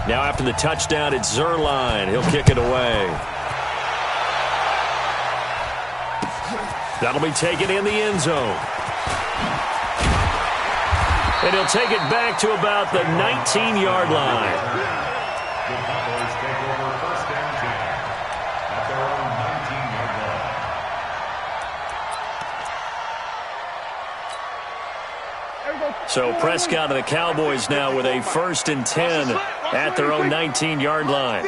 Now after the touchdown, it's Zerline. He'll kick it away. That'll be taken in the end zone. And he'll take it back to about the 19-yard line. The Cowboys take over first down 10 at their own 19-yard line. So Prescott and the Cowboys now with a 1st and 10 at their own 19-yard line.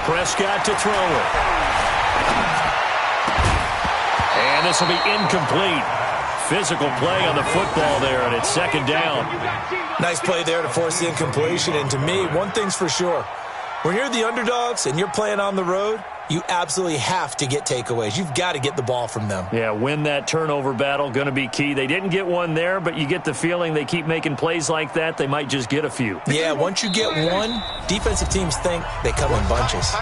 Prescott to throw it. And this will be incomplete. Physical play on the football there, and it's 2nd down. Nice play there to force the incompletion. And to me, one thing's for sure. When you're the underdogs and you're playing on the road, you absolutely have to get takeaways. You've got to get the ball from them. Yeah, win that turnover battle, going to be key. They didn't get one there, but you get the feeling they keep making plays like that, they might just get a few. Yeah, once you get one, defensive teams think they come in bunches.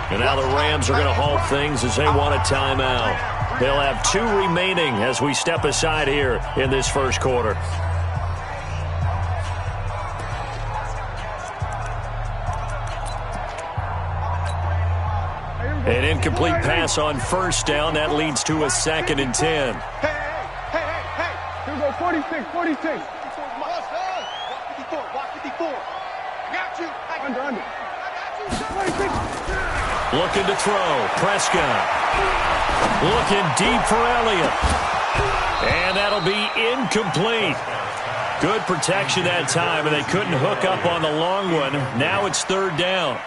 And now the Rams are going to halt things as they want a timeout. They'll have 2 remaining as we step aside here in this first quarter. An incomplete pass on 1st down. That leads to a 2nd and 10. Hey. Here we go, 46. 54. Got you. Under. Looking to throw. Prescott. Looking deep for Elliott. And that'll be incomplete. Good protection that time, and they couldn't hook up on the long one. Now it's 3rd down.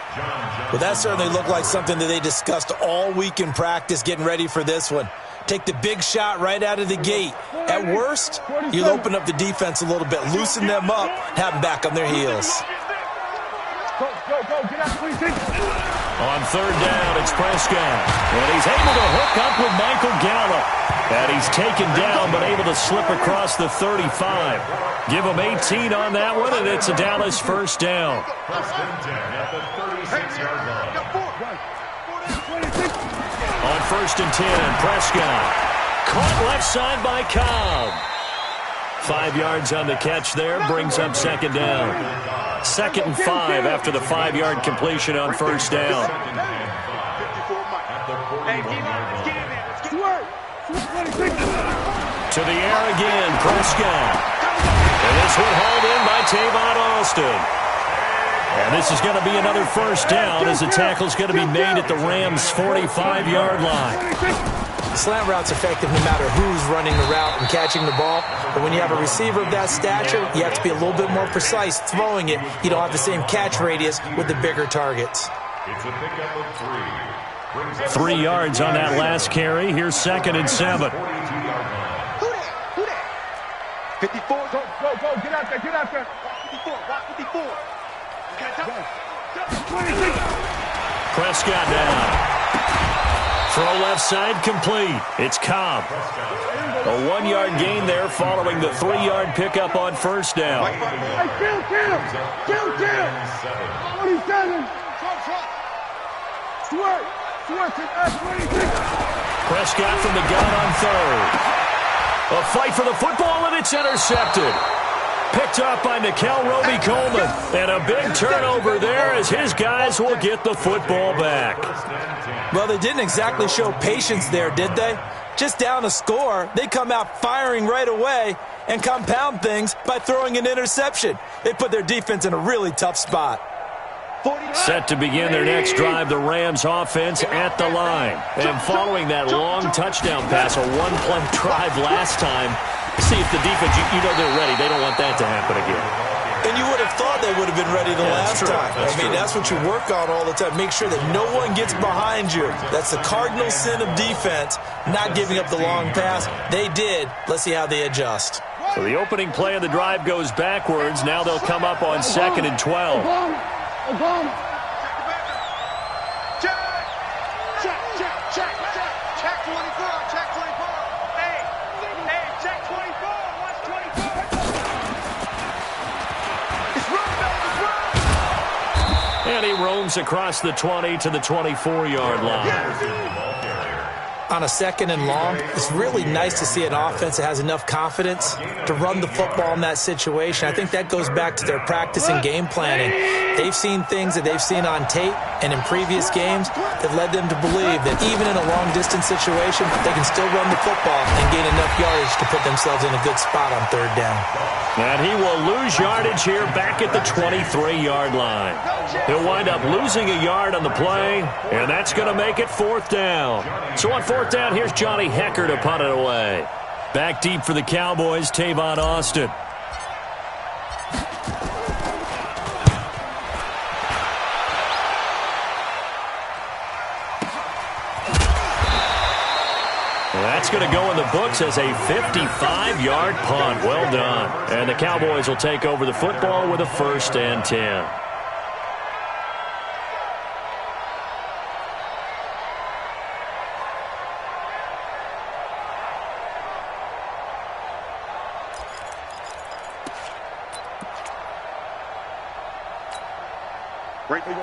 Well, that certainly looked like something that they discussed all week in practice getting ready for this one. Take the big shot right out of the gate. At worst, you'll open up the defense a little bit, loosen them up, have them back on their heels. Go, get out, 26. On 3rd down, it's Prescott. And he's able to hook up with Michael Gallup. And he's taken down, but able to slip across the 35. Give him 18 on that one, and it's a Dallas 1st down. 1st and 10 at the 36-yard line. On 1st and 10, Prescott. Caught left side by Cobb. 5 yards on the catch there, brings up 2nd down. 2nd and 5 after the 5-yard completion on 1st down. To the air again, Prescott. And this one hauled in by Tavon Austin. And this is going to be another 1st down as the tackle's going to be made at the Rams' 45-yard line. Slant route's effective no matter who's running the route and catching the ball. But when you have a receiver of that stature, you have to be a little bit more precise throwing it. You don't have the same catch radius with the bigger targets. It's a pickup of 3. 3 yards on that last carry. Here's 2nd and 7. 54. Go. Get out there. 54. Prescott down. Throw left side complete. It's Cobb. A 1-yard gain there following the 3-yard pickup on 1st down. Hey, kill. 47. Swerve. Prescott from the gun on 3rd. A fight for the football, and it's intercepted. Picked up by Nickel Roby-Coleman. And a big turnover there as his guys will get the football back. Well, they didn't exactly show patience there, did they? Just down a score, they come out firing right away and compound things by throwing an interception. They put their defense in a really tough spot. Set to begin their next drive, the Rams offense at the line. And following that long touchdown pass, a 1-play drive last time, see if the defense, you know they're ready. They don't want that to happen again. And you would have thought they would have been ready the last time. That's what you work on all the time. Make sure that no one gets behind you. That's the cardinal sin of defense, not giving up the long pass. They did. Let's see how they adjust. So the opening play of the drive goes backwards. Now they'll come up on 2nd and 12. Obama. Check 24. Hey, check 24. Watch 24. It's run. And he roams across the 20 to the 24-yard line. on a 2nd and long, it's really nice to see an offense that has enough confidence to run the football in that situation. I think that goes back to their practice and game planning. They've seen things that they've seen on tape and in previous games that led them to believe that even in a long-distance situation, they can still run the football and gain enough yardage to put themselves in a good spot on 3rd down. And he will lose yardage here back at the 23-yard line. He'll wind up losing a yard on the play, and that's going to make it 4th down. So on 4th down, here's Johnny Hecker to punt it away. Back deep for the Cowboys, Tavon Austin. That's going to go in the books as a 55-yard punt. Well done. And the Cowboys will take over the football with a 1st and 10.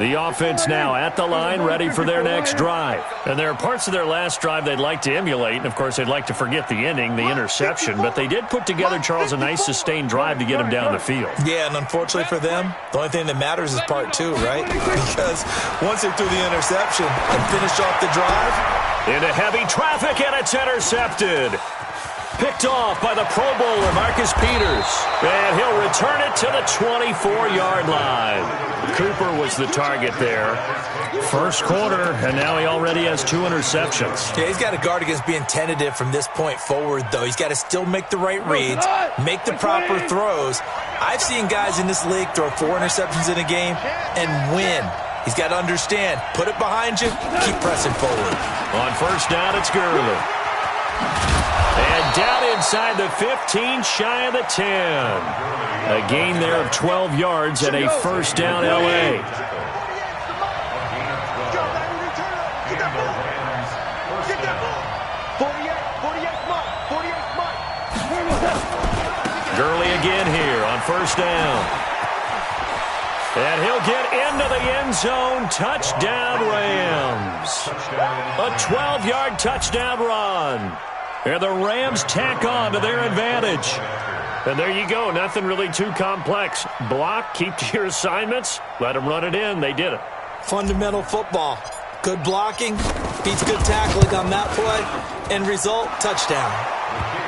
The offense now at the line, ready for their next drive. And there are parts of their last drive they'd like to emulate. And, of course, they'd like to forget the ending, the interception. But they did put together, Charles, a nice sustained drive to get him down the field. Yeah, and unfortunately for them, the only thing that matters is part 2, right? Because once they threw the interception and finished off the drive. Into heavy traffic, and it's intercepted. Picked off by the Pro Bowler, Marcus Peters. And he'll return it to the 24-yard line. Cooper was the target there. First quarter, and now he already has 2 interceptions. Yeah, he's got to guard against being tentative from this point forward, though. He's got to still make the right reads, make the proper throws. I've seen guys in this league throw 4 interceptions in a game and win. He's got to understand, put it behind you, keep pressing forward. On 1st down, it's Gurley. And down inside the 15, shy of the 10. A gain there of 12 yards and a 1st down, L.A. Gurley again here on 1st down. And he'll get into the end zone. Touchdown, Rams. A 12-yard touchdown run. And the Rams tack on to their advantage. And there you go. Nothing really too complex. Block, keep to your assignments, let them run it in. They did it. Fundamental football. Good blocking, beats good tackling on that play. End result, touchdown.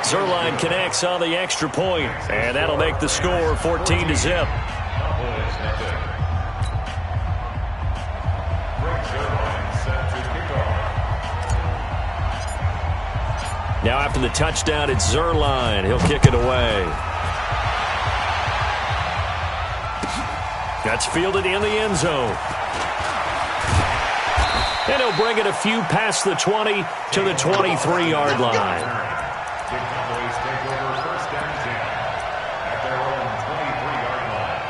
Zerline connects on the extra point, and that'll make the score 14-0. Now after the touchdown, it's Zerline. He'll kick it away. That's fielded in the end zone. And he'll bring it a few past the 20 to the 23-yard line. The Cowboys take over 1st and 10 at their own 23-yard line.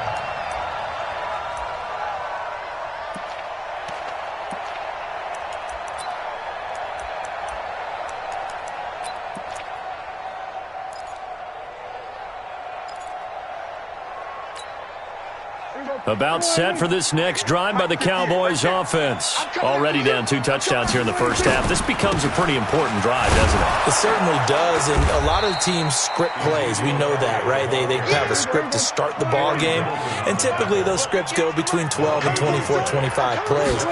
About set for this next drive by the Cowboys offense. Already down 2 touchdowns here in the first half. This becomes a pretty important drive, doesn't it? It certainly does, and a lot of teams script plays. We know that, right? They have a script to start the ball game, and typically those scripts go between 12 and 24, 25 plays.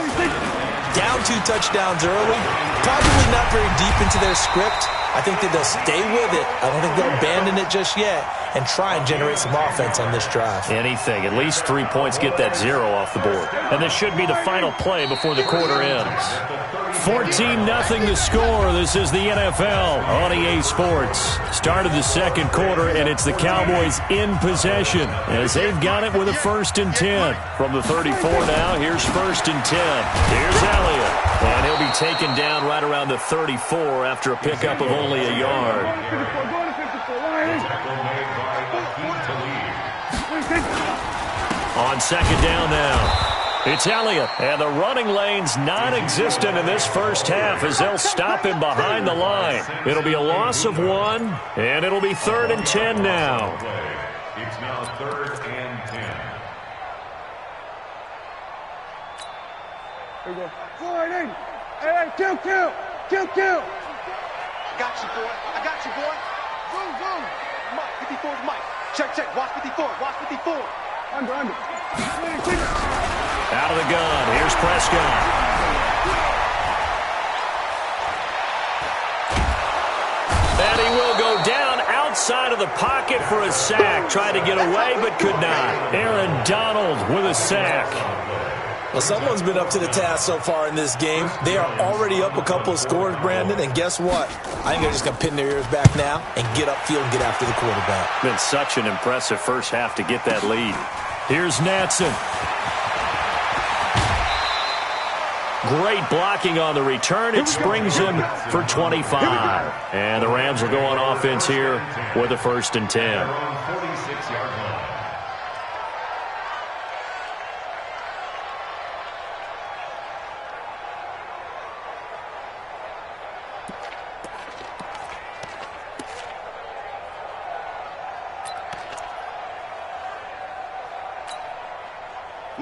Down 2 touchdowns early, probably not very deep into their script. I think that they'll stay with it. I don't think they'll abandon it just yet and try and generate some offense on this drive. Anything. At least 3 points, get that 0 off the board. And this should be the final play before the quarter ends. 14-0 to score. This is the NFL on EA Sports. Start of the second quarter, and it's the Cowboys in possession as they've got it with a 1st and 10. From the 34 now, here's 1st and 10. Here's Elliott. And he'll be taken down right around the 34 after a pickup of only a yard. On 2nd down now. It's Elliott, and the running lane's non-existent in this first half as they'll stop him behind the line. It'll be a loss of 1, and it'll be 3rd and 10 now. It's now 3rd and 10. Here we go. Forward in. Hey, kill. got you, boy. I got you, boy. Zoom, zoom. Mike, 54's Mike. Check, check. Watch 54. Watch 54. Under. Out of the gun. Here's Prescott. And he will go down outside of the pocket for a sack. Tried to get away, but could not. Aaron Donald with a sack. Well, someone's been up to the task so far in this game. They are already up a couple of scores, Brandon, and guess what? I think they're just going to pin their ears back now and get upfield and get after the quarterback. Been such an impressive first half to get that lead. Here's Natson. Great blocking on the return. It springs him for 25. And the Rams will go on offense here with a 1st and 10. 46-yard line.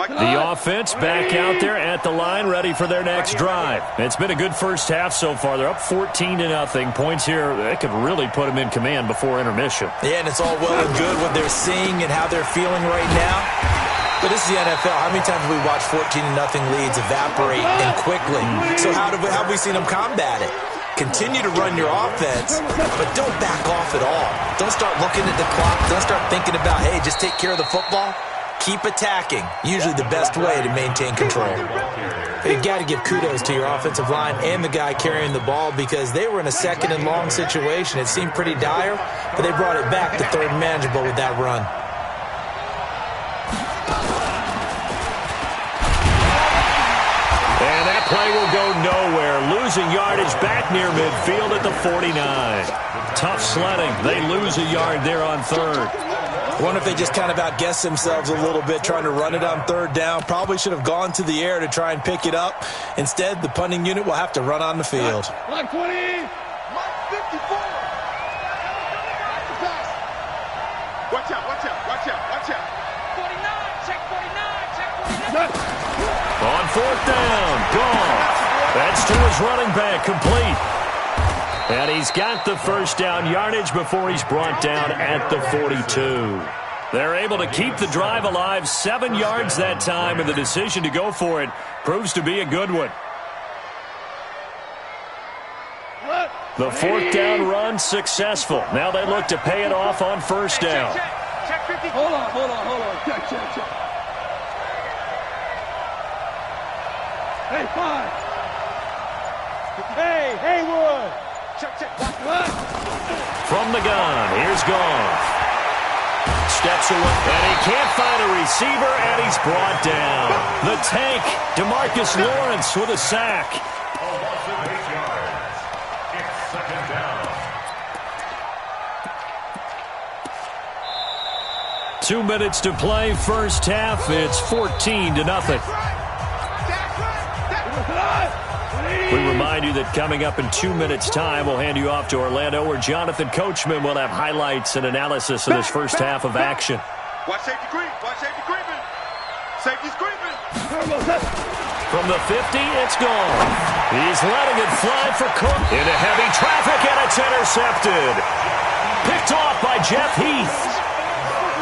The offense back out there at the line, ready for their next drive. It's been a good first half so far. They're up 14-0. Points here, that could really put them in command before intermission. Yeah, and it's all well and good what they're seeing and how they're feeling right now. But this is the NFL. How many times have we watched 14-0 leads evaporate and quickly? So how have we seen them combat it? Continue to run your offense, but don't back off at all. Don't start looking at the clock. Don't start thinking about, hey, just take care of the football. Keep attacking. Usually the best way to maintain control. You got to give kudos to your offensive line and the guy carrying the ball because they were in a 2nd and long situation. It seemed pretty dire, but they brought it back to 3rd and manageable with that run. And that play will go nowhere. Losing yardage back near midfield at the 49. Tough sledding. They lose a yard there on 3rd. I wonder if they just kind of outguessed themselves a little bit trying to run it on 3rd down. Probably should have gone to the air to try and pick it up. Instead, the punting unit will have to run on the field. Block 20. Mark 54. Watch out, watch out, watch out, watch out. 49, check 49, check 49. On 4th down, gone. That's to his running back, complete. And he's got the 1st down yardage before he's brought down at the 42. They're able to keep the drive alive, 7 yards that time, and the decision to go for it proves to be a good one. The 4th down run successful. Now they look to pay it off on 1st down. Check 50. Hold on. Check. Hey, 5. Hey, Haywood. Check. From the gun, here's Goff. Steps away, and he can't find a receiver, and he's brought down. The tank, DeMarcus Lawrence with a sack. A loss of 8 yards. It's 2nd down. 2 minutes to play, first half. It's 14-0. We remind you that coming up in 2 minutes' time, we'll hand you off to Orlando, where Jonathan Coachman will have highlights and analysis of this first half of action. Watch safety creep. Watch safety creeping. Safety's creeping. From the 50, it's gone. He's letting it fly for Cook. Into heavy traffic, and it's intercepted. Picked off by Jeff Heath.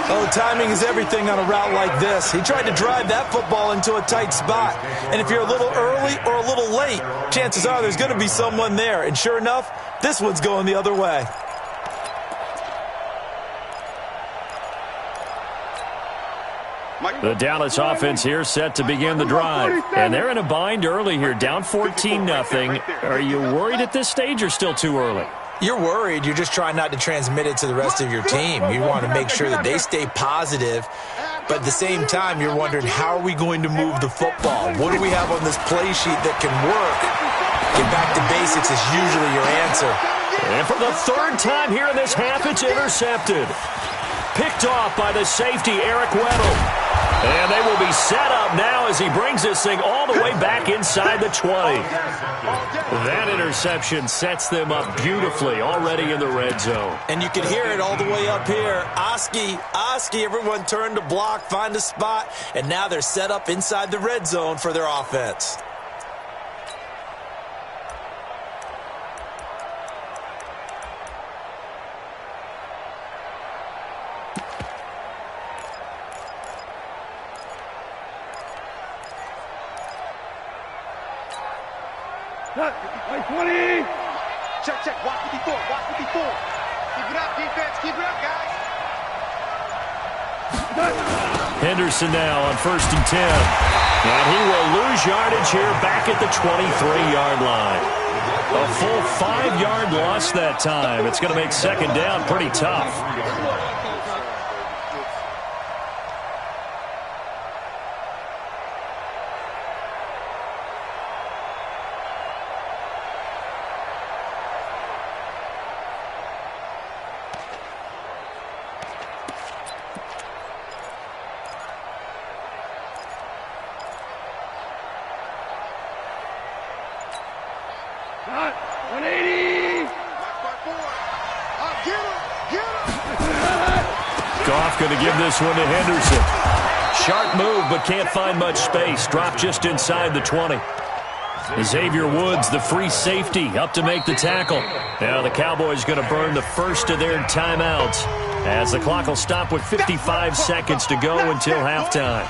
Oh, timing is everything on a route like this. He tried to drive that football into a tight spot. And if you're a little early or a little late, chances are there's going to be someone there. And sure enough, this one's going the other way. The Dallas offense here set to begin the drive. And they're in a bind early here, down 14-0. Are you worried at this stage or still too early? You're worried. You're just trying not to transmit it to the rest of your team. You want to make sure that they stay positive. But at the same time, you're wondering, how are we going to move the football? What do we have on this play sheet that can work? Get back to basics is usually your answer. And for the 3rd time here in this half, it's intercepted. Picked off by the safety, Eric Weddle. And they will be set up now as he brings this thing all the way back inside the 20. That interception sets them up beautifully already in the red zone. And you can hear it all the way up here. Oski, everyone turned to block, find a spot, and now they're set up inside the red zone for their offense. 20. Check, check. Watch 54. Watch 54. Keep it up, defense. Keep it up, guys. Henderson now on 1st and 10. And he will lose yardage here back at the 23-yard line. A full 5-yard loss that time. It's going to make 2nd down pretty tough. Going to give this one to Henderson. Sharp move, but can't find much space. Dropped just inside the 20. Xavier Woods, the free safety, up to make the tackle. Now the Cowboys going to burn the first of their timeouts as the clock will stop with 55 seconds to go until halftime.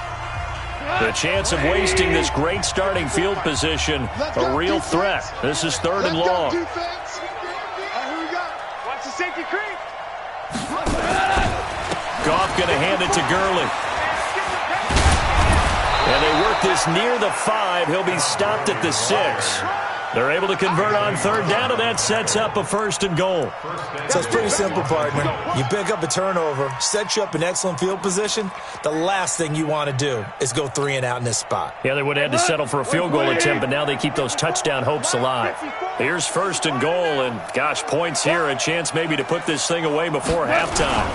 The chance of wasting this great starting field position, a real threat. This is 3rd and long. Here we go. Watch the safety creep. Goff going to hand it to Gurley. And they work this near the 5. He'll be stopped at the 6. They're able to convert on 3rd down, and that sets up a 1st and goal. So it's pretty simple, partner. You pick up a turnover, sets you up in excellent field position. The last thing you want to do is go 3 and out in this spot. Yeah, they would have had to settle for a field goal attempt, but now they keep those touchdown hopes alive. Here's 1st and goal, and gosh, points here. A chance maybe to put this thing away before halftime.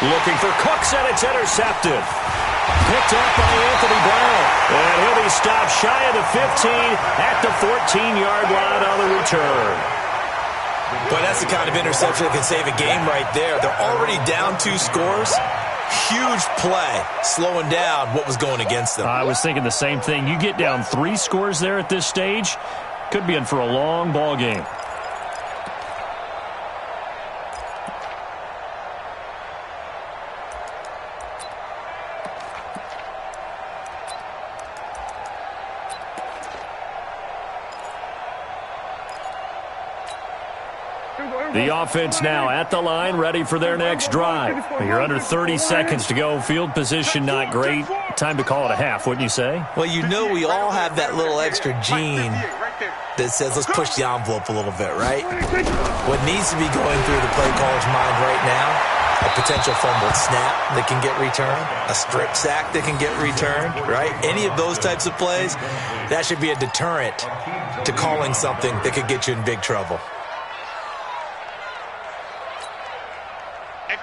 Looking for Cooks, and it's intercepted. Picked up by Anthony Brown. And he'll be stopped shy of the 15 at the 14-yard line on the return. But that's the kind of interception that can save a game right there. They're already down 2 scores. Huge play, slowing down what was going against them. I was thinking the same thing. You get down 3 scores there at this stage, could be in for a long ball game. The offense now at the line, ready for their next drive. You're under 30 seconds to go. Field position not great. Time to call it a half, wouldn't you say? Well, you know we all have that little extra gene that says let's push the envelope a little bit, right? What needs to be going through the play caller's mind right now, a potential fumbled snap that can get returned, a strip sack that can get returned, right? Any of those types of plays, that should be a deterrent to calling something that could get you in big trouble.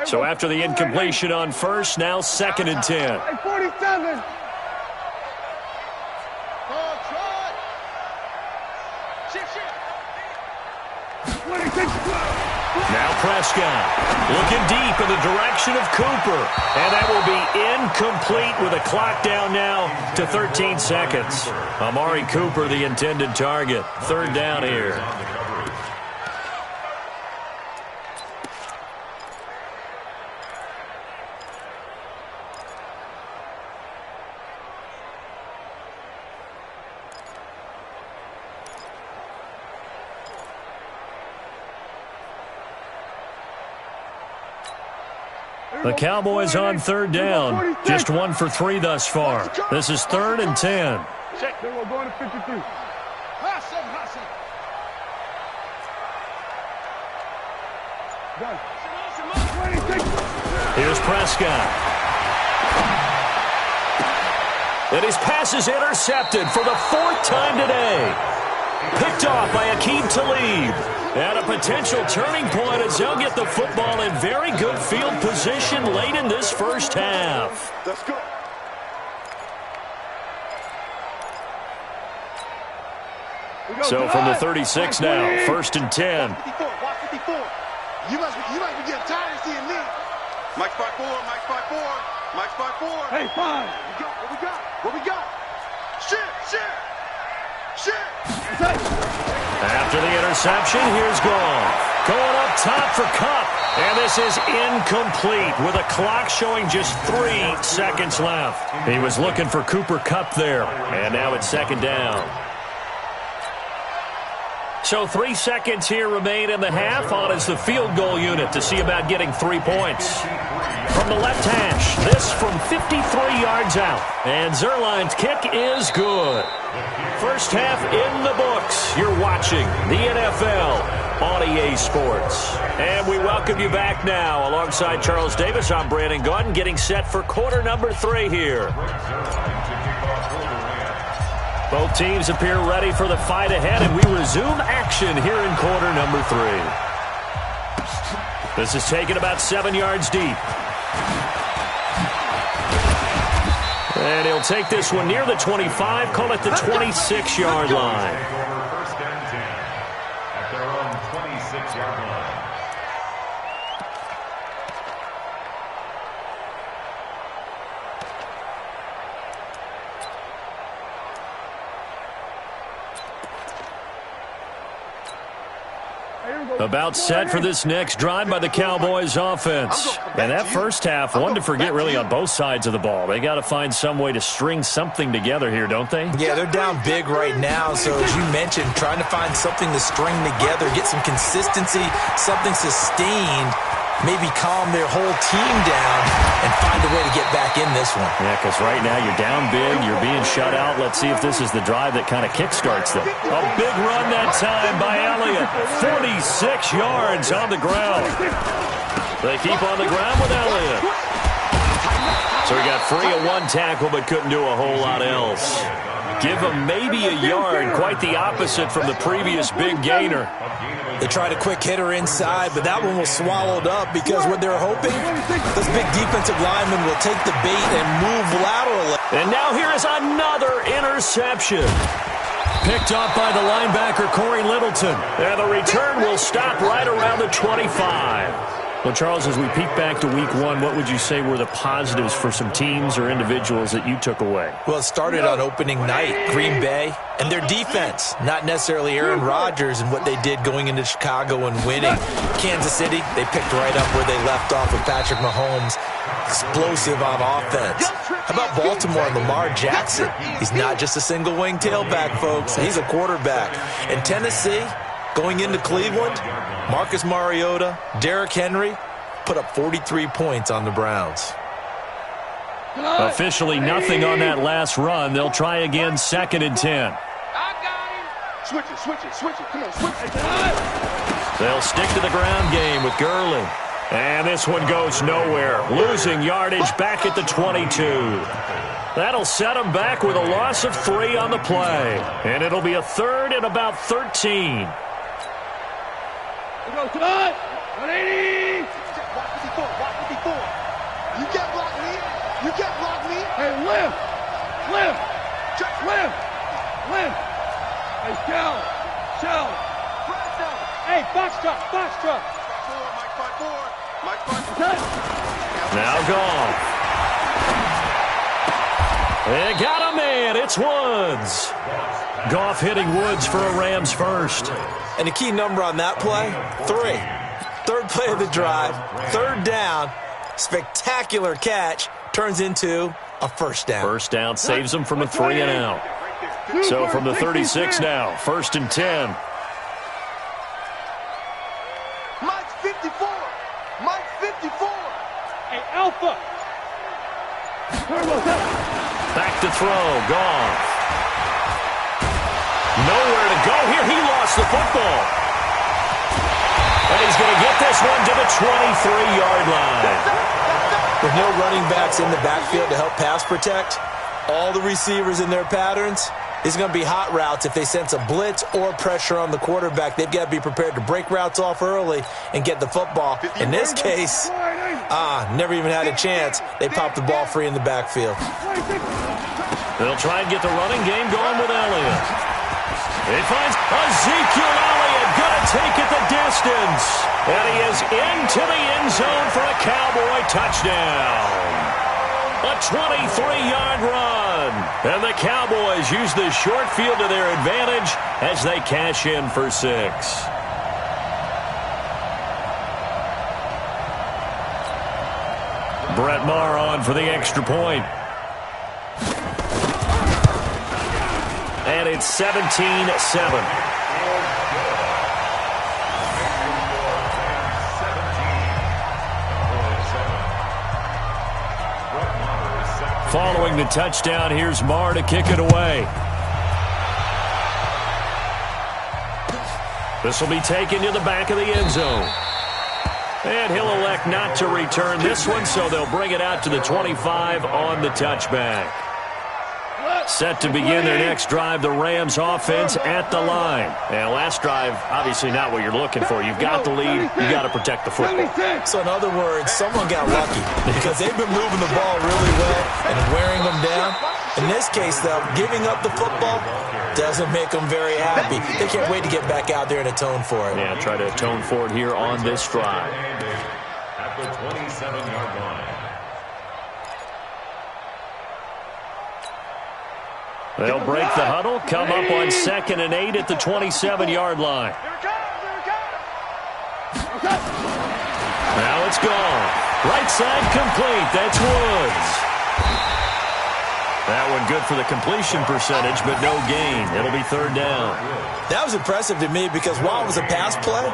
So after the incompletion on 1st, now 2nd and 10. 47. Now Prescott looking deep in the direction of Cooper. And that will be incomplete with a clock down now to 13 seconds. Amari Cooper, the intended target. 3rd down here. The Cowboys on 3rd down. Just 1 for 3 thus far. This is 3rd and 10. Check. They will go to 53. Here's Prescott. And his pass is intercepted for the 4th time today. Picked off by Aqib Talib. And a potential turning point as they'll get the football in very good field position late in this first half. Let's go. So from the 36 now, 1st and 10. Watch 54. You must be getting tired of seeing me. Mike spot 4, Mike spot 4, Mike spot 4. Hey, 5. What we got? Shit. After the interception, here's Goff. Going up top for Kupp. And this is incomplete with a clock showing just 3 seconds left. He was looking for Cooper Kupp there. And now it's 2nd down. So 3 seconds here remain in the half. On is the field goal unit to see about getting 3 points. From the left hash, this from 53 yards out. And Zerline's kick is good. First half in the books. You're watching the NFL on EA Sports. And we welcome you back now. Alongside Charles Davis, I'm Brandon Gaudin, getting set for quarter number 3 here. Both teams appear ready for the fight ahead, and we resume action here in quarter number 3. This is taken about 7 yards deep. And he'll take this one near the 25, call it the 26-yard line. First down 10 at their own 26-yard line. About set for this next drive by the Cowboys offense. And that first half, one to forget really on both sides of the ball. They got to find some way to string something together here, don't they? Yeah, they're down big right now. So as you mentioned, trying to find something to string together, get some consistency, something sustained, maybe calm their whole team down and find a way to get back in this one. Yeah, because right now you're down big, you're being shut out. Let's see if this is the drive that kind of kickstarts them. A big run that time by Elliott. 46 yards on the ground. They keep on the ground with Elliott. So he got free of 1 tackle but couldn't do a whole lot else. Give him maybe a yard, quite the opposite from the previous big gainer. They tried a quick hitter inside, but that one was swallowed up because what they're hoping, this big defensive lineman will take the bait and move laterally. And now here is another interception. Picked up by the linebacker, Corey Littleton. And the return will stop right around the 25. Well, Charles, as we peek back to week 1, what would you say were the positives for some teams or individuals that you took away? Well, it started on opening night, Green Bay, and their defense, not necessarily Aaron Rodgers and what they did going into Chicago and winning. Kansas City, they picked right up where they left off with Patrick Mahomes, explosive on offense. How about Baltimore and Lamar Jackson? He's not just a single-wing tailback, folks. He's a quarterback. And Tennessee, going into Cleveland, Marcus Mariota, Derrick Henry put up 43 points on the Browns. Officially nothing on that last run. They'll try again, 2nd and 10. I got him. Switch it. Come on, switch it. They'll stick to the ground game with Gurley. And this one goes nowhere. Losing yardage back at the 22. That'll set them back with a loss of 3 on the play. And it'll be a 3rd and about 13. Go tonight. 180. Watch 54. You can't block me. Hey, limb. Hey, shell. Hey, box truck. Mike 4. Now gone. They got a man. It's Woods. Goff hitting Woods for a Rams first. And the key number on that play, 3. 3rd play of the drive, 3rd down, spectacular catch, turns into a first down. First down saves them from a 3 and out. So from the 36 now, 1st and 10. Mike 54. Hey, Alpha. Back to throw, Goff. Nowhere to go here. He lost the football. And he's going to get this one to the 23-yard line. With no running backs in the backfield to help pass protect, all the receivers in their patterns, it's going to be hot routes if they sense a blitz or pressure on the quarterback. They've got to be prepared to break routes off early and get the football. In this case, never even had a chance. They popped the ball free in the backfield. They'll try and get the running game going with Elliott. He finds Ezekiel Elliott, going to take it the distance. And he is into the end zone for a Cowboy touchdown. A 23-yard run. And the Cowboys use the short field to their advantage as they cash in for 6. Brett Maher on for the extra point. And it's 17-7. Following the touchdown, here's Marr to kick it away. This will be taken to the back of the end zone. And he'll elect not to return this one, so they'll bring it out to the 25 on the touchback. Set to begin their next drive, the Rams offense at the line. And last drive, obviously not what you're looking for. You've got the lead. You've got to protect the football. So in other words, someone got lucky because they've been moving the ball really well and wearing them down. In this case, though, giving up the football doesn't make them very happy. They can't wait to get back out there and atone for it. Yeah, try to atone for it here on this drive. At the 27-yard line. They'll break the huddle, come up on 2nd and 8 at the 27-yard line. Now it's gone. Right side complete. That's Woods. That one good for the completion percentage, but no gain. It'll be 3rd down. That was impressive to me because while it was a pass play,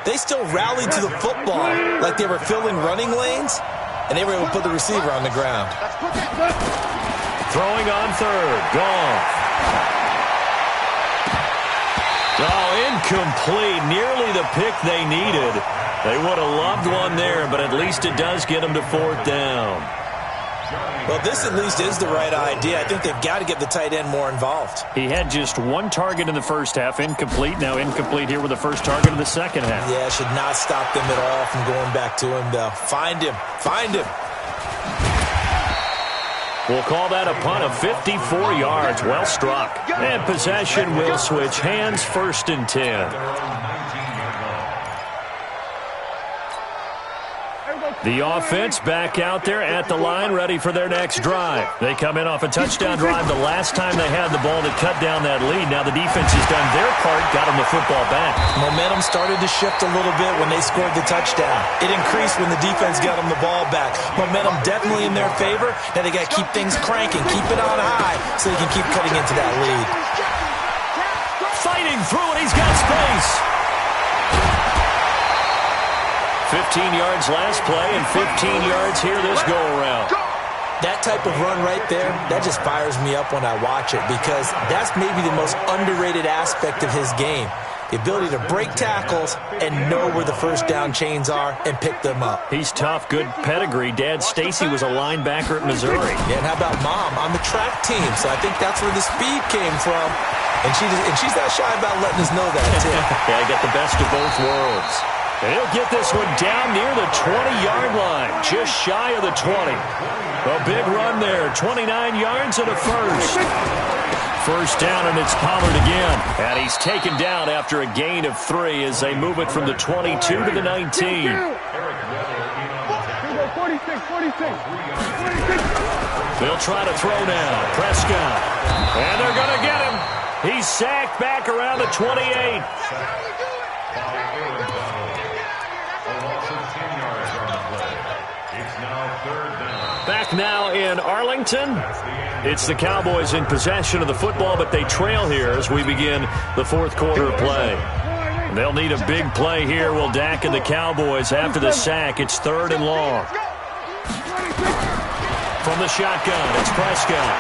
they still rallied to the football like they were filling running lanes, and they were able to put the receiver on the ground. Throwing on 3rd. Gone. Oh, incomplete. Nearly the pick they needed. They would have loved one there, but at least it does get them to 4th down. Well, this at least is the right idea. I think they've got to get the tight end more involved. He had just 1 target in the first half, incomplete. Now incomplete here with the first target of the second half. Yeah, should not stop them at all from going back to him, though. Find him. Find him. We'll call that a punt of 54 yards. Well struck. And possession will switch hands, 1st and 10. The offense back out there at the line, ready for their next drive. They come in off a touchdown drive the last time they had the ball to cut down that lead. Now the defense has done their part, got them the football back. Momentum started to shift a little bit when they scored the touchdown. It increased when the defense got them the ball back. Momentum definitely in their favor. Now they got to keep things cranking, keep it on high so they can keep cutting into that lead. Fighting through it, he's got space. 15 yards last play and 15 yards here this go-around. That type of run right there, that just fires me up when I watch it because that's maybe the most underrated aspect of his game. The ability to break tackles and know where the first down chains are and pick them up. He's tough, good pedigree. Dad Stacy was a linebacker at Missouri. Yeah, and how about Mom on the track team? So I think that's where the speed came from. And she's not shy about letting us know that, too. Yeah, I got the best of both worlds. And he'll get this one down near the 20-yard line, just shy of the 20. A big run there, 29 yards and a first. First down, and it's Pollard again. And he's taken down after a gain of 3 as they move it from the 22 to the 19. 46. They'll try to throw now. Prescott. And they're going to get him. He's sacked back around the 28. Back now in Arlington. It's the Cowboys in possession of the football, but they trail here as we begin the 4th quarter of play. They'll need a big play here. Will Dak and the Cowboys after the sack. It's 3rd and long. From the shotgun, it's Prescott.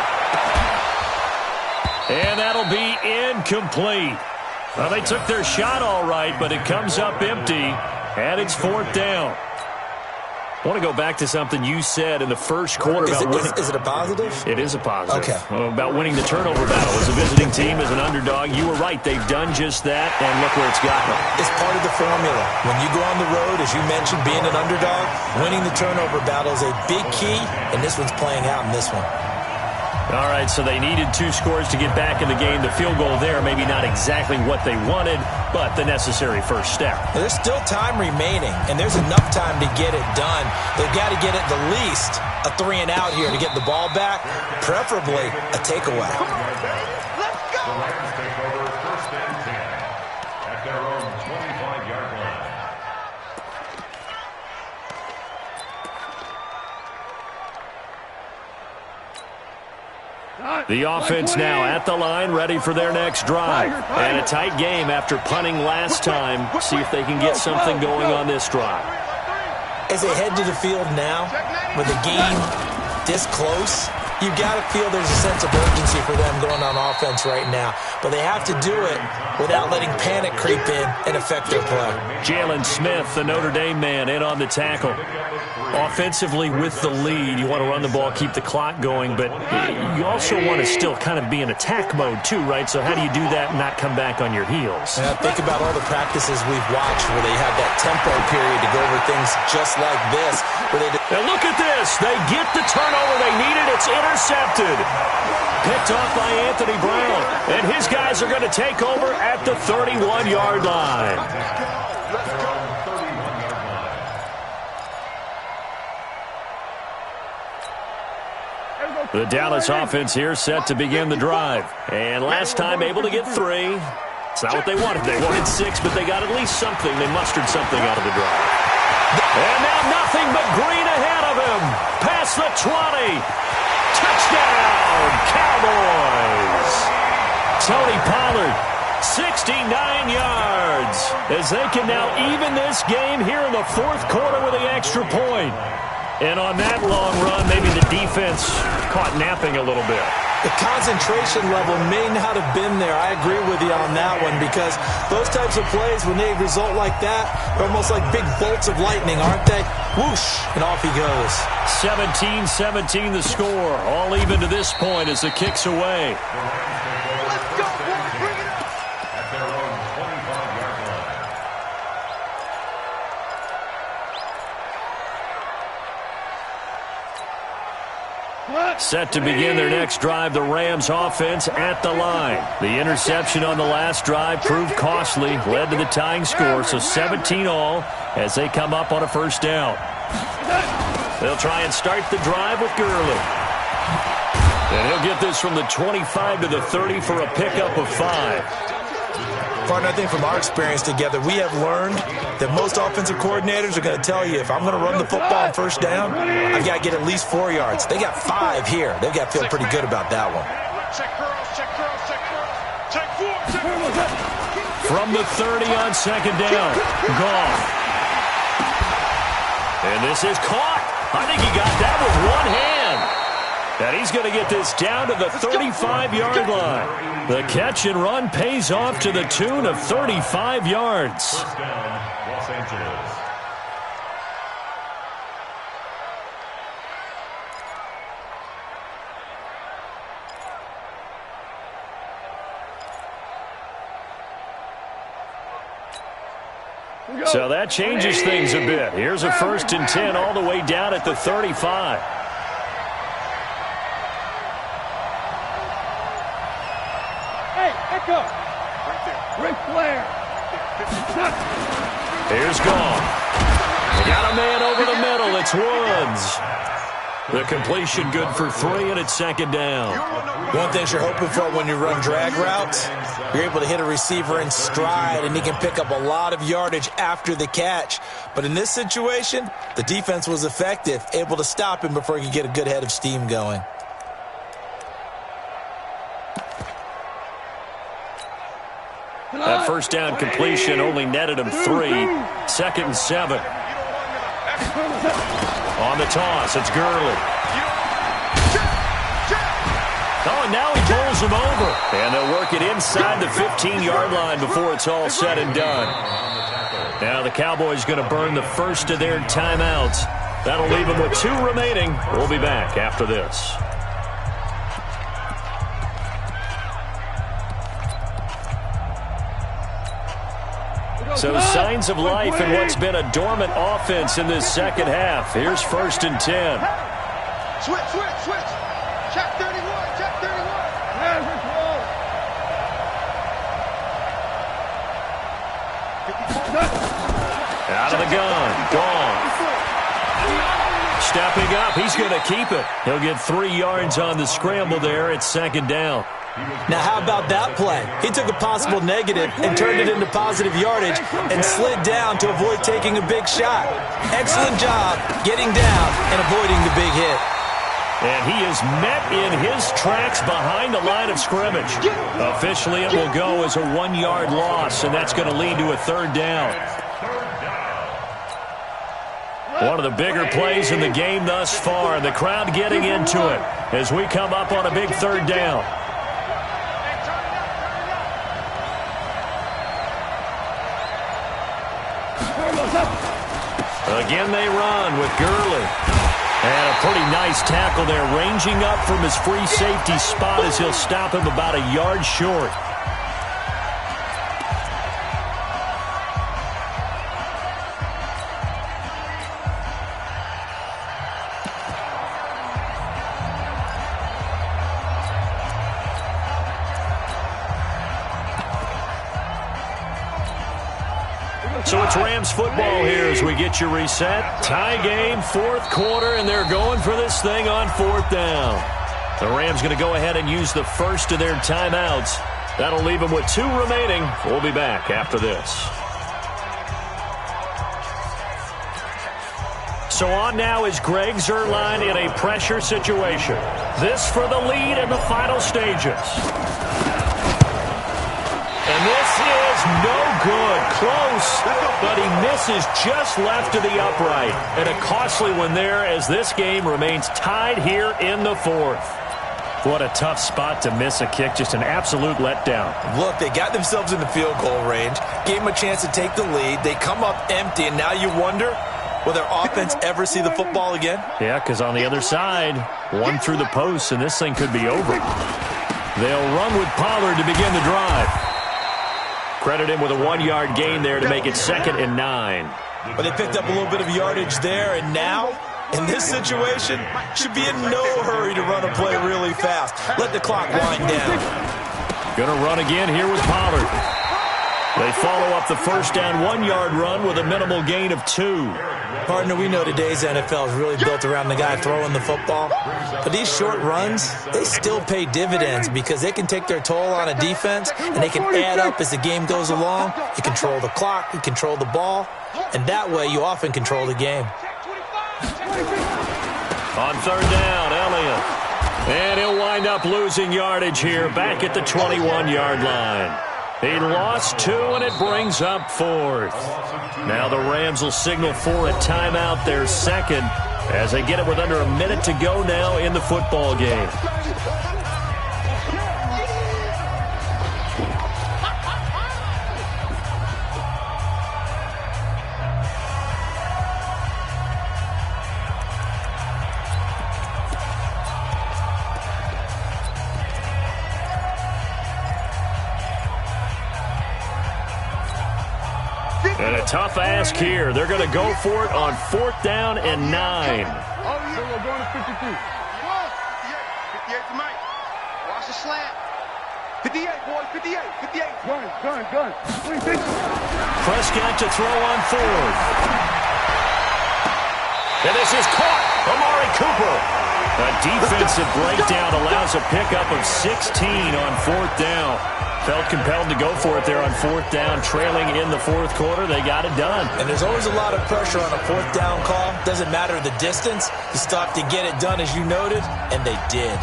And that'll be incomplete. Well, they took their shot all right, but it comes up empty, and it's 4th down. I want to go back to something you said in the first quarter about winning. Is it a positive? It is a positive. Okay. About winning the turnover battle. As a visiting team, as an underdog, you were right. They've done just that, and look where it's gotten them. It's part of the formula. When you go on the road, as you mentioned, being an underdog, winning the turnover battle is a big key, and this one's playing out in this one. All right, so they needed 2 scores to get back in the game. The field goal there, maybe not exactly what they wanted, but the necessary first step. There's still time remaining, and there's enough time to get it done. They've got to get at the least a 3 and out here to get the ball back, preferably a takeaway. Let's go! The Rams take over 1st and 10 at their own 25-yard line. The offense now at the line, ready for their next drive. And a tight game after punting last time. See if they can get something going on this drive. As they head to the field now, with the game this close, You've got to feel there's a sense of urgency for them going on offense right now. But they have to do it without letting panic creep in and affect their play. Jalen Smith, the Notre Dame man, in on the tackle. Offensively with the lead, you want to run the ball, keep the clock going, but you also want to still kind of be in attack mode too, right? So how do you do that and not come back on your heels? Think about all the practices we've watched where they have that tempo period to go over things just like this. And look at this. They get the turnover they needed. It's intercepted. Picked off by Anthony Brown. And his guys are going to take over at the 31-yard line. The Dallas offense here set to begin the drive. And last time able to get 3. It's not what they wanted. They wanted 6, but they got at least something. They mustered something out of the drive. And now nothing but green ahead of him. Past the 20. Touchdown, Cowboys. Tony Pollard, 69 yards. As they can now even this game here in the fourth quarter with the extra point. And on that long run, maybe the defense caught napping a little bit. The concentration level may not have been there. I agree with you on that one because those types of plays, when they result like that, they're almost like big bolts of lightning, aren't they? Whoosh, and off he goes. 17-17 the score. All even to this point as the kick's away. Let's go, boy. Bring it up. At their own 25-yard line. Set to begin their next drive, the Rams offense at the line. The interception on the last drive proved costly, led to the tying score, so 17 all as they come up on a first down. They'll try and start the drive with Gurley. And he'll get this from the 25 to the 30 for a pickup of 5. Partner, I think from our experience together, we have learned that most offensive coordinators are going to tell you, if I'm going to run the football on first down, I've got to get at least 4 yards. They got 5 here. They've got to feel pretty good about that one. Check girls, check girls, check girls. Check 4, check 4. From the 30 on second down. Gone. And this is caught. I think he got that with one hand. And he's going to get this down to the 35-yard line. The catch and run pays off to the tune of 35 yards. First down, Los Angeles. So that changes things a bit. Here's a 1st and 10 all the way down at the 35. Ric Flair. Here's Gone. They got a man over the middle. It's Woods. The completion good for 3, and it's second down. One thing you're hoping for when you run drag routes, you're able to hit a receiver in stride, and he can pick up a lot of yardage after the catch. But in this situation, the defense was effective, able to stop him before he could get a good head of steam going. That first down completion only netted him 3. 2nd and 7. On the toss, it's Gurley. Oh, and now he pulls him over. And they'll work it inside the 15-yard line before it's all said and done. Now the Cowboys going to burn the first of their timeouts. That'll leave them with 2 remaining. We'll be back after this. So signs of life in what's been a dormant offense in this second half. Here's 1st and 10. Switch, switch, switch. Check 31, check 31. Out of the gun. Gone. Stepping up. He's going to keep it. He'll get 3 yards on the scramble there. It's second down. Now, how about that play? He took a possible negative and turned it into positive yardage and slid down to avoid taking a big shot. Excellent job getting down and avoiding the big hit. And he is met in his tracks behind the line of scrimmage. Officially, it will go as a 1-yard loss, and that's going to lead to a 3rd down. One of the bigger plays in the game thus far, and the crowd getting into it. as we come up on a big third down. Again they run with Gurley. And a pretty nice tackle there, ranging up from his free safety spot as he'll stop him about a yard short. So it's Rams football here as we get you reset. Tie game, fourth quarter, and they're going for this thing on fourth down. The Rams going to go ahead and use the first of their timeouts. That'll leave them with 2 remaining. We'll be back after this. So on now is Greg Zuerlein in a pressure situation. This for the lead in the final stages. And this is no good. Close, but he misses just left of the upright. And a costly one there as this game remains tied here in the fourth. What a tough spot to miss a kick. Just an absolute letdown. Look, they got themselves in the field goal range, gave them a chance to take the lead. They come up empty, and now you wonder, will their offense ever see the football again? Yeah, because on the other side, one through the post, and this thing could be over. They'll run with Pollard to begin the drive. Credit him with a 1-yard gain there to make it 2nd and 9. But they picked up a little bit of yardage there, and now, in this situation, should be in no hurry to run a play really fast. Let the clock wind down. Going to run again here with Pollard. They follow up the first down 1-yard run with a minimal gain of 2. Partner, we know today's NFL is really built around the guy throwing the football. But these short runs, they still pay dividends because they can take their toll on a defense, and they can add up as the game goes along. You control the clock, you control the ball, and that way you often control the game. On third down, Elliott. And he'll wind up losing yardage here back at the 21-yard line. He lost 2, and it brings up 4th. Now the Rams will signal for a timeout, their second, as they get it with under a minute to go now in the football game. And a tough ask here. They're going to go for it on 4th down and 9. Oh, yeah. We're going to 52. 58 to Mike. Watch the slant. 58, boys. 58. 58. Gun. Prescott to throw on 4th. And this is caught. Amari Cooper. A defensive breakdown allows a pickup of 16 on 4th down. Felt compelled to go for it there on 4th down, trailing in the 4th quarter. They got it done. And there's always a lot of pressure on a 4th down call. Doesn't matter the distance. You stop to get it done, as you noted, and they did.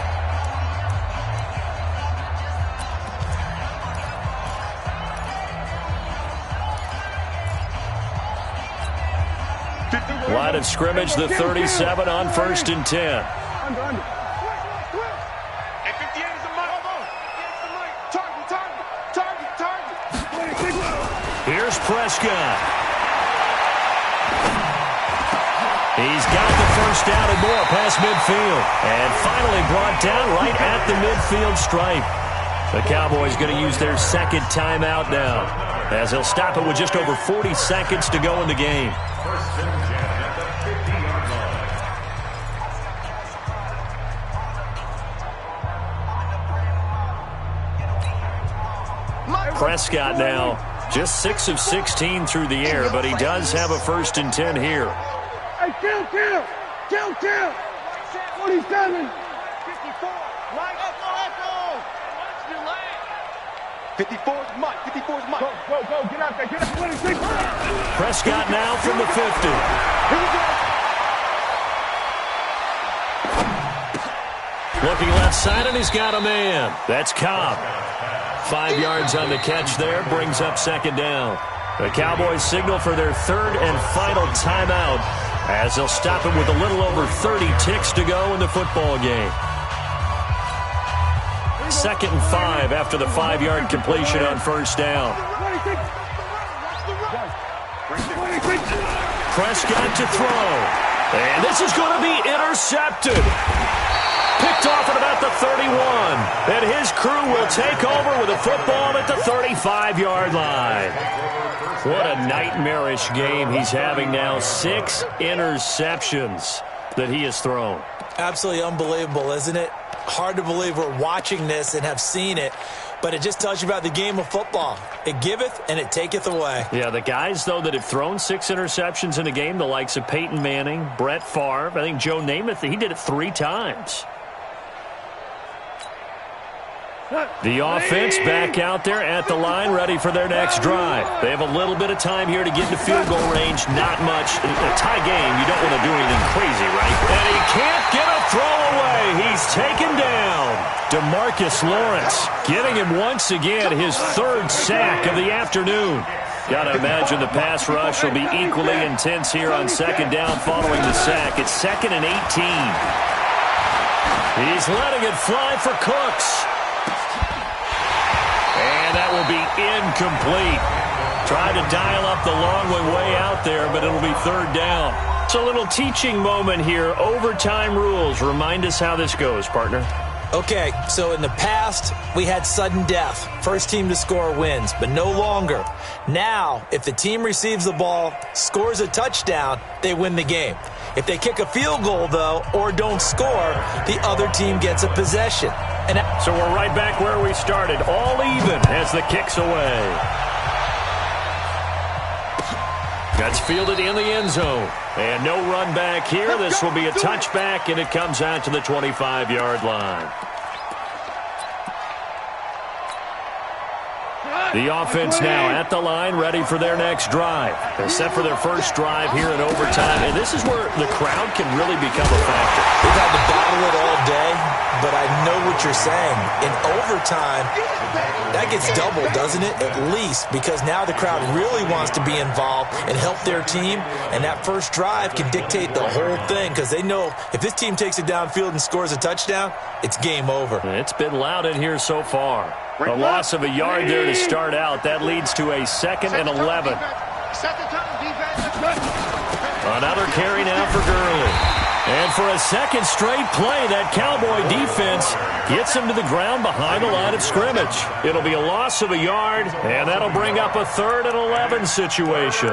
Line of scrimmage, the 37 on 1st and 10. Here's Prescott. He's got the first down and more past midfield. And finally brought down right at the midfield stripe. The Cowboys going to use their second timeout now, as they'll stop it with just over 40 seconds to go in the game. Prescott now just 6 of 16 through the air, but he does have a 1st and 10 here. Hey, kill. 47. 54. Mike, let's go. 54's Mike. 54's Mike. Go. Get out there. Get out 26. Prescott now from the 50. Here we go. Looking left side, and he's got a man. That's Cobb. 5 yards on the catch there, brings up 2nd down. The Cowboys signal for their 3rd and final timeout, as they'll stop it with a little over 30 ticks to go in the football game. 2nd and 5 after the 5-yard completion on first down. Prescott to throw. And this is going to be intercepted. Picked off at about the 31. And his crew will take over with a football at the 35-yard line. What a nightmarish game he's having now. 6 interceptions that he has thrown. Absolutely unbelievable, isn't it? Hard to believe we're watching this and have seen it. But it just tells you about the game of football. It giveth and it taketh away. Yeah, the guys, though, that have thrown 6 interceptions in a game, the likes of Peyton Manning, Brett Favre, I think Joe Namath, he did it 3 times. The offense back out there at the line, ready for their next drive. They have a little bit of time here to get into field goal range. Not much. In a tie game, you don't want to do anything crazy, right? And he can't get a throw away. He's taken down. DeMarcus Lawrence getting him once again his 3rd sack of the afternoon. Got to imagine the pass rush will be equally intense here on 2nd down following the sack. It's 2nd and 18. He's letting it fly for Cooks. And that will be incomplete. Tried to dial up the long way out there, but it'll be 3rd down. It's a little teaching moment here. Overtime rules. Remind us how this goes, partner. Okay, so in the past, we had sudden death. First team to score wins, but no longer. Now, if the team receives the ball, scores a touchdown, they win the game. If they kick a field goal, though, or don't score, the other team gets a possession. And so we're right back where we started, all even as the kick's away. That's fielded in the end zone. And no run back here. This will be a touchback, and it comes out to the 25-yard line. The offense now at the line, ready for their next drive. They're set for their first drive here in overtime, and this is where the crowd can really become a factor. They've had to battle it all day, but I know what you're saying. In overtime, that gets doubled, doesn't it? At least, because now the crowd really wants to be involved and help their team, and that first drive can dictate the whole thing because they know if this team takes it downfield and scores a touchdown, it's game over. It's been loud in here so far. A loss of a yard there to start out. That leads to a 2nd and 11. Another carry now for Gurley. And for a 2nd straight play, that Cowboy defense gets him to the ground behind the line of scrimmage. It'll be a loss of a yard, and that'll bring up a 3rd and 11 situation.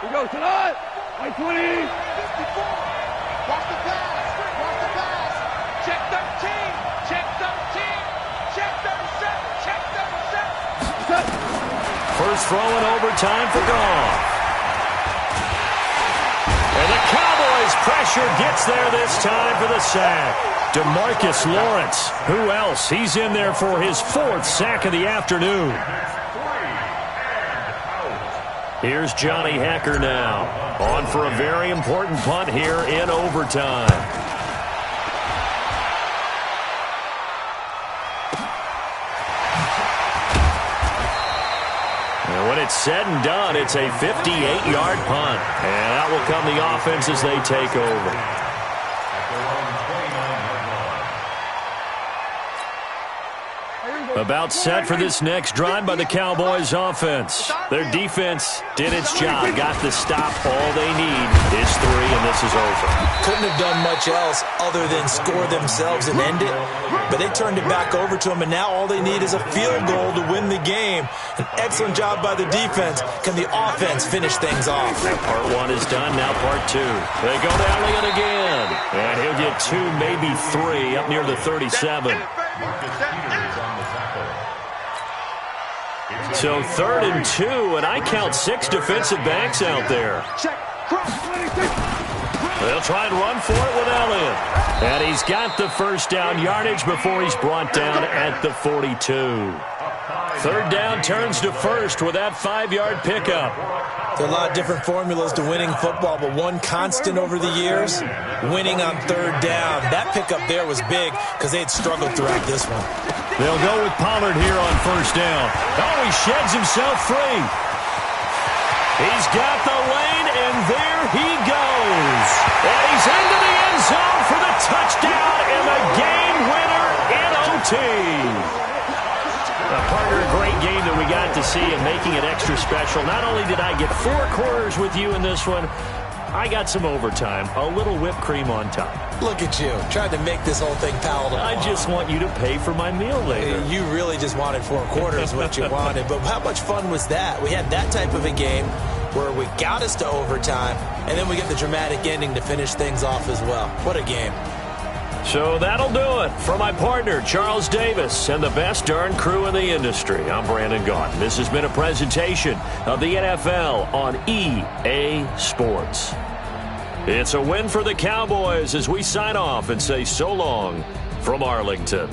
We go tonight. 20. Watch the pass. Check 13. Check 13. Check 37. Check 37. First throw in overtime for Goff. And the Cowboys' pressure gets there this time for the sack. DeMarcus Lawrence. Who else? He's in there for his 4th sack of the afternoon. Here's Johnny Hekker now. On for a very important punt here in overtime. And when it's said and done, it's a 58-yard punt. And out will come the offense as they take over. About set for this next drive by the Cowboys offense. Their defense did its job, got the stop. All they need is 3, and this is over. Couldn't have done much else other than score themselves and end it. But they turned it back over to them, and now all they need is a field goal to win the game. An excellent job by the defense. Can the offense finish things off? Now part 1 is done, now part 2. They go to Elliott again. And he'll get 2, maybe 3, up near the 37. So 3rd and 2, and I count 6 defensive backs out there. They'll try and run for it with Elliott. And he's got the first down yardage before he's brought down at the 42. 3rd down turns to first with that 5-yard pickup. There are a lot of different formulas to winning football, but one constant over the years, winning on 3rd down. That pickup there was big because they had struggled throughout this one. They'll go with Pollard here on first down. Oh, he sheds himself free. He's got the lane, and there he goes. And he's into the end touchdown, and the game winner in OT. Partner, a great game that we got to see and making it extra special. Not only did I get 4 quarters with you in this one, I got some overtime, a little whipped cream on top. Look at you, trying to make this whole thing palatable. I just want you to pay for my meal later. You really just wanted 4 quarters, what you wanted. But how much fun was that? We had that type of a game where we got us to overtime, and then we get the dramatic ending to finish things off as well. What a game. So that'll do it. For my partner, Charles Davis, and the best darn crew in the industry, I'm Brandon Gaudin. This has been a presentation of the NFL on EA Sports. It's a win for the Cowboys as we sign off and say so long from Arlington.